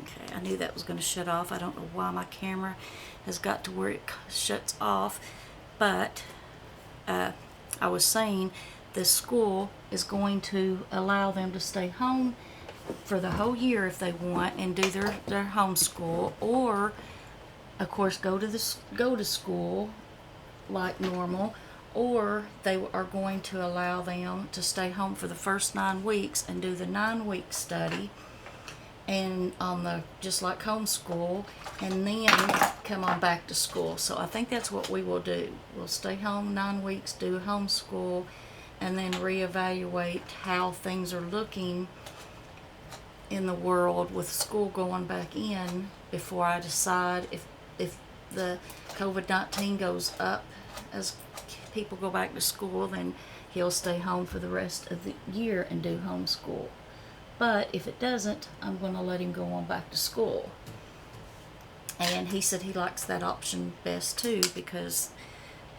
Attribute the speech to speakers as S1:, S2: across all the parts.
S1: Okay, I knew that was going to shut off. I don't know why my camera has got to where it shuts off, but I was saying the school is going to allow them to stay home for the whole year if they want and do their homeschool, or of course go to school like normal, or they are going to allow them to stay home for the first 9 weeks and do the 9-week study and on the just like homeschool, and then come on back to school. So I think that's what we will do. We'll stay home 9 weeks, do homeschool, and then reevaluate how things are looking in the world with school going back in before I decide if the COVID-19 goes up as people go back to school, then he'll stay home for the rest of the year and do homeschool. But if it doesn't, I'm going to let him go on back to school. And he said he likes that option best too, because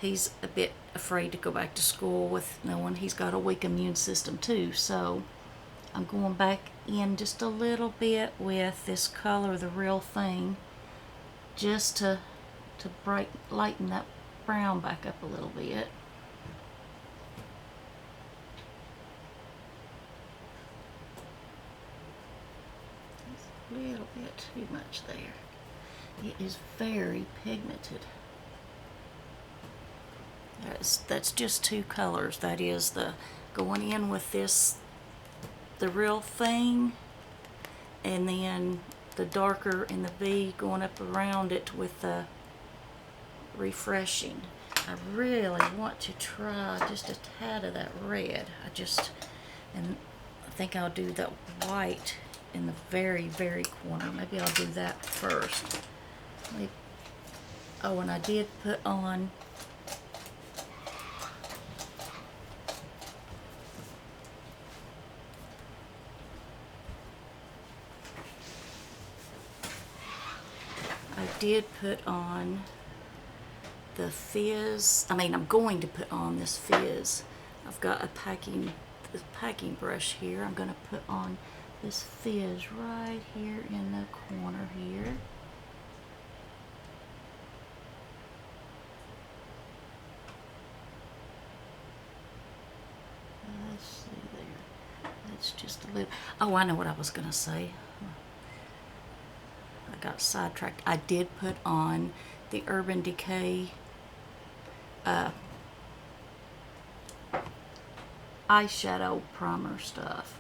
S1: he's a bit afraid to go back to school with knowing he's got a weak immune system too. So I'm going back in just a little bit with this color, the real thing, just to lighten that brown back up a little bit. A little bit too much there. It is very pigmented. That's just 2 colors. That is the going in with this, the real thing, and then the darker in the V going up around it with the refreshing. I really want to try just a tad of that red. And I think I'll do that white in the very, very corner. Maybe I'll do that first. Oh, and I did put on the fizz. I'm going to put on this fizz. I've got a packing brush here. I'm going to put on this fizz right here in the corner here. Let's see there. That's just a little. Oh, I know what I was going to say. I got sidetracked. I did put on the Urban Decay eyeshadow primer stuff.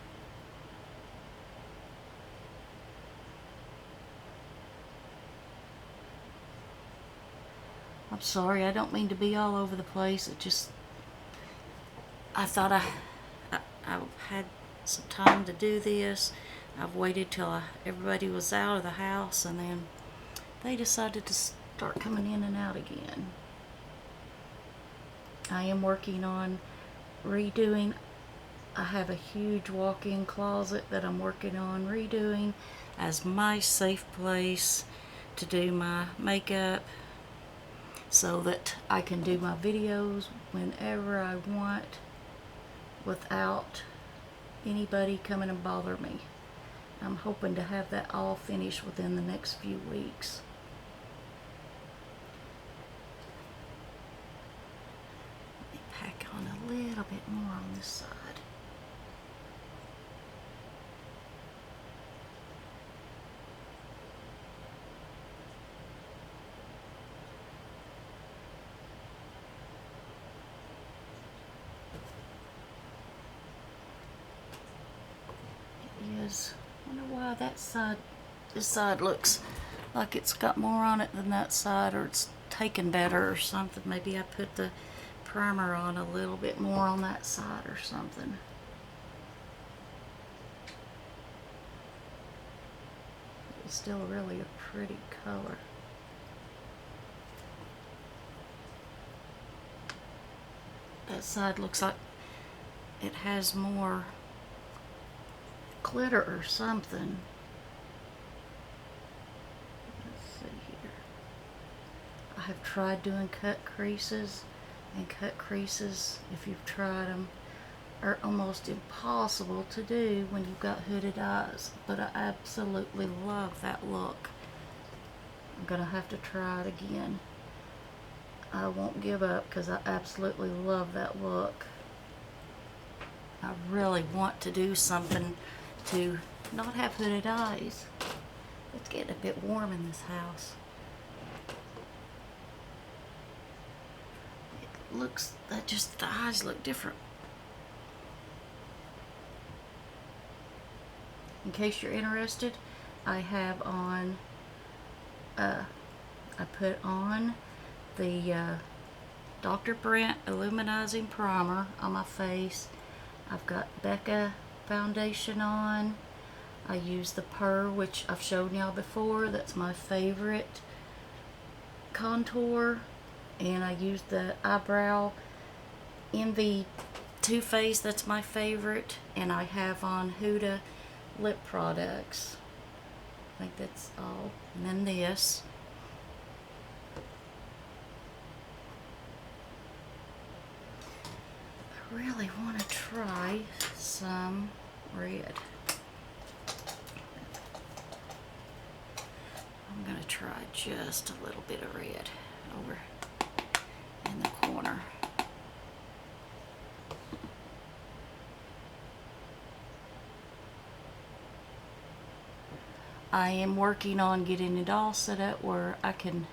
S1: I'm sorry, I don't mean to be all over the place. It just, I thought I had some time to do this. I've waited till everybody was out of the house, and then they decided to start coming in and out again. I am working on redoing. I have a huge walk-in closet that I'm working on redoing as my safe place to do my makeup, so that I can do my videos whenever I want without anybody coming and bother me. I'm hoping to have that all finished within the next few weeks. Let me pack on a little bit more on this side. I wonder why this side looks like it's got more on it than that side, or it's taken better or something. Maybe I put the primer on a little bit more on that side or something. It's still really a pretty color. That side looks like it has more glitter or something. Let's see here. I have tried doing cut creases, and cut creases, if you've tried them, are almost impossible to do when you've got hooded eyes, but I absolutely love that look. I'm gonna have to try it again. I won't give up because I absolutely love that look. I really want to do something to not have hooded eyes. It's getting a bit warm in this house. It looks, that just, the eyes look different. In case you're interested, I have on, I put on the Dr. Brandt Illuminizing Primer on my face. I've got Becca foundation on. I use the Purr, which I've shown y'all before. That's my favorite contour. And I use the eyebrow Envy Too Faced. That's my favorite. And I have on Huda lip products. I think that's all. And then this. I really want to try some red. I'm going to try just a little bit of red over in the corner. I am working on getting it all set up where I can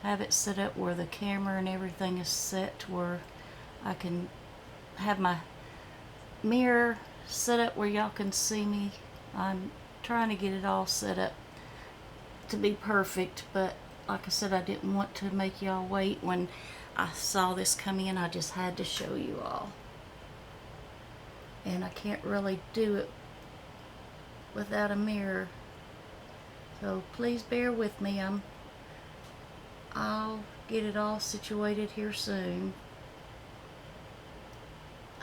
S1: have it set up where the camera and everything is set where I can have my mirror set up where y'all can see me. I'm trying to get it all set up to be perfect, but like I said, I didn't want to make y'all wait. When I saw this come in, I just had to show you all. And I can't really do it without a mirror. So please bear with me. I'll get it all situated here soon.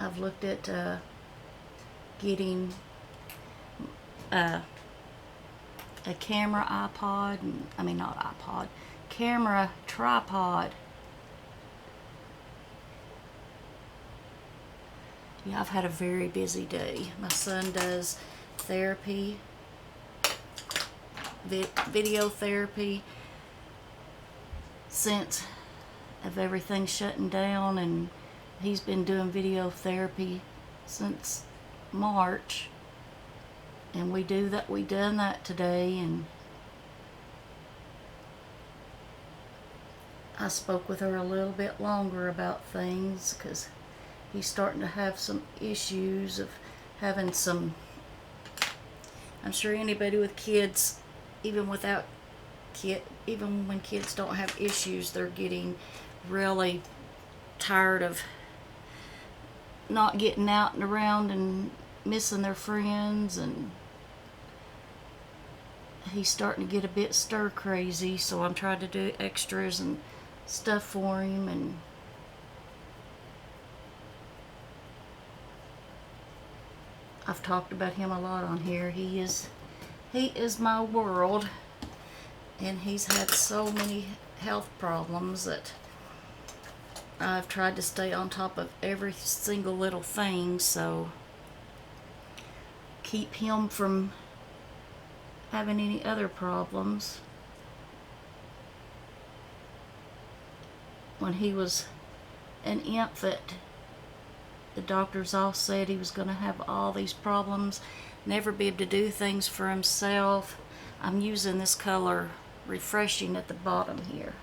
S1: I've looked at getting a camera iPod, and I mean not iPod, camera tripod. Yeah, I've had a very busy day. My son does therapy, video therapy, since of everything shutting down, and he's been doing video therapy since March, and we done that today. And I spoke with her a little bit longer about things because he's starting to have some issues of having some, I'm sure anybody with kids, even without even when kids don't have issues, they're getting really tired of not getting out and around and missing their friends, and he's starting to get a bit stir crazy, so I'm trying to do extras and stuff for him. And I've talked about him a lot on here. He is my world, and he's had so many health problems that I've tried to stay on top of every single little thing, so keep him from having any other problems. When he was an infant, the doctors all said he was going to have all these problems, never be able to do things for himself. I'm using this color Refreshing at the bottom here,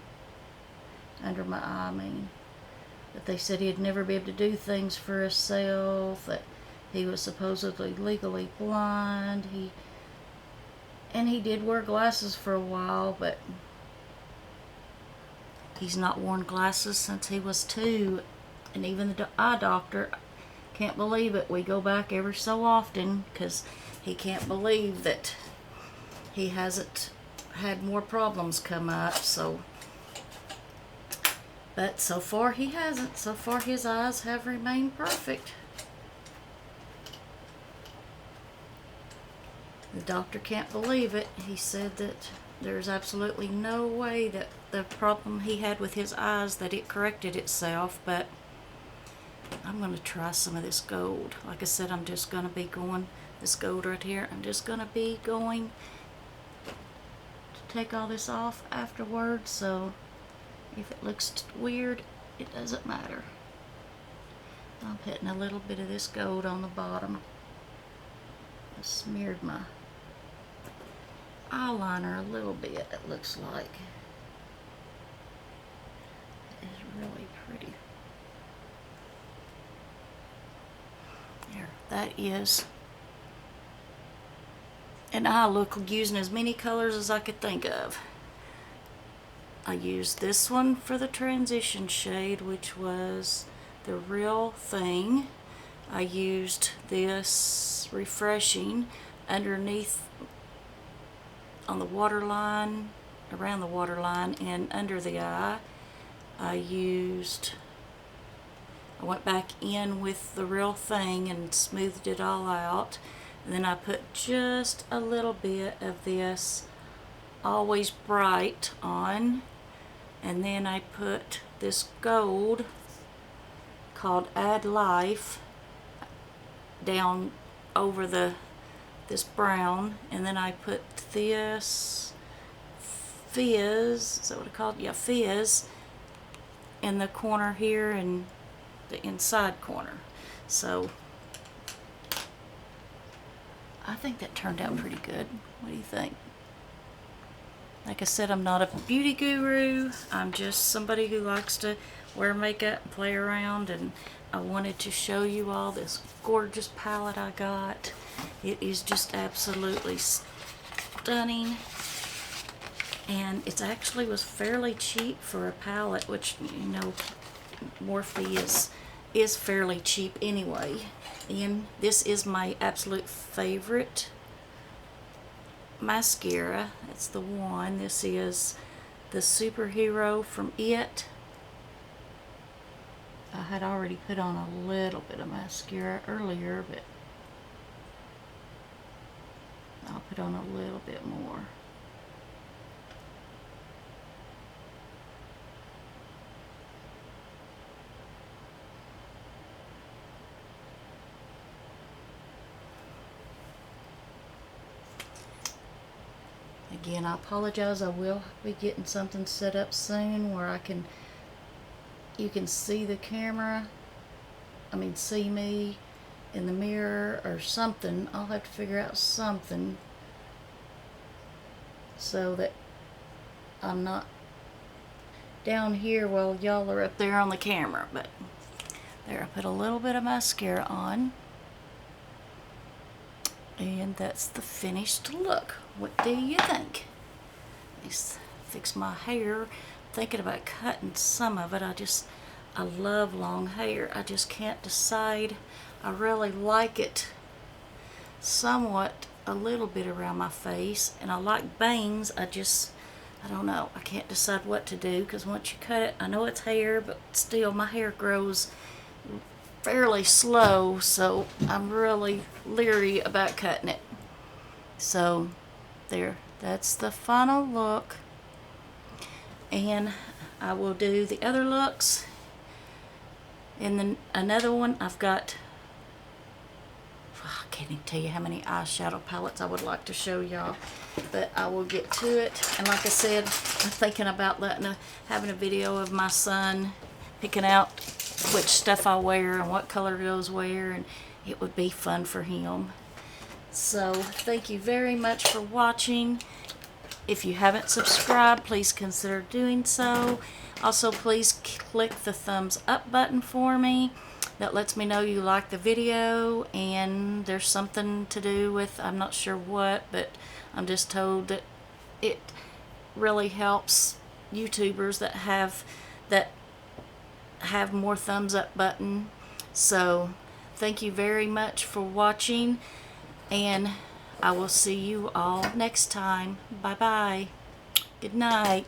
S1: under my eye, I mean. But they said he'd never be able to do things for himself, that he was supposedly legally blind. He did wear glasses for a while, but he's not worn glasses since he was 2. And even the eye doctor can't believe it. We go back every so often because he can't believe that he hasn't had more problems come up. So, but so far he hasn't. So far his eyes have remained perfect. The doctor can't believe it. He said that there's absolutely no way that the problem he had with his eyes, that it corrected itself, but I'm going to try some of this gold. Like I said, I'm just going to be going, this gold right here, I'm just going to be going to take all this off afterwards, so if it looks weird, it doesn't matter. I'm putting a little bit of this gold on the bottom. I smeared my eyeliner a little bit, it looks like. It is really pretty. There, that is an eye look using as many colors as I could think of. I used this one for the transition shade, which was the Real Thing. I used this Refreshing underneath on the waterline, around the waterline, and under the eye. I went back in with the Real Thing and smoothed it all out. And then I put just a little bit of this Always Bright on. And then I put this gold called Add Life down over this brown, and then I put this Fizz, is that what it's called? Yeah, Fizz, in the corner here and the inside corner. So I think that turned out pretty good. What do you think? Like I said, I'm not a beauty guru. I'm just somebody who likes to wear makeup and play around, and I wanted to show you all this gorgeous palette I got. It is just absolutely stunning, and it actually was fairly cheap for a palette, which, you know, Morphe is fairly cheap anyway. And this is my absolute favorite mascara. It's the one. This is the Superhero from It. I had already put on a little bit of mascara earlier, but I'll put on a little bit more. Again, I apologize. I will be getting something set up soon where you can see the camera. I mean, see me in the mirror or something. I'll have to figure out something so that I'm not down here while y'all are up there on the camera. But there, I put a little bit of mascara on. And that's the finished look. What do you think? Let's fix my hair. Thinking about cutting some of it. I love long hair. I just can't decide. I really like it somewhat a little bit around my face, and I like bangs. I don't know. I can't decide what to do, because once you cut it, I know it's hair, but still my hair grows fairly slow, so I'm really leery about cutting it. So there, that's the final look, and I will do the other looks. And then another one, I can't even tell you how many eyeshadow palettes I would like to show y'all, but I will get to it. And like I said, I'm thinking about having a video of my son picking out which stuff I wear and what color goes where, and it would be fun for him. So thank you very much for watching. If you haven't subscribed, please consider doing so. Also, please click the thumbs up button for me. That lets me know you like the video, and there's something to do with, I'm not sure what, but I'm just told that it really helps YouTubers that have more thumbs up button. So thank you very much for watching, and I will see you all next time. Bye bye. Good night.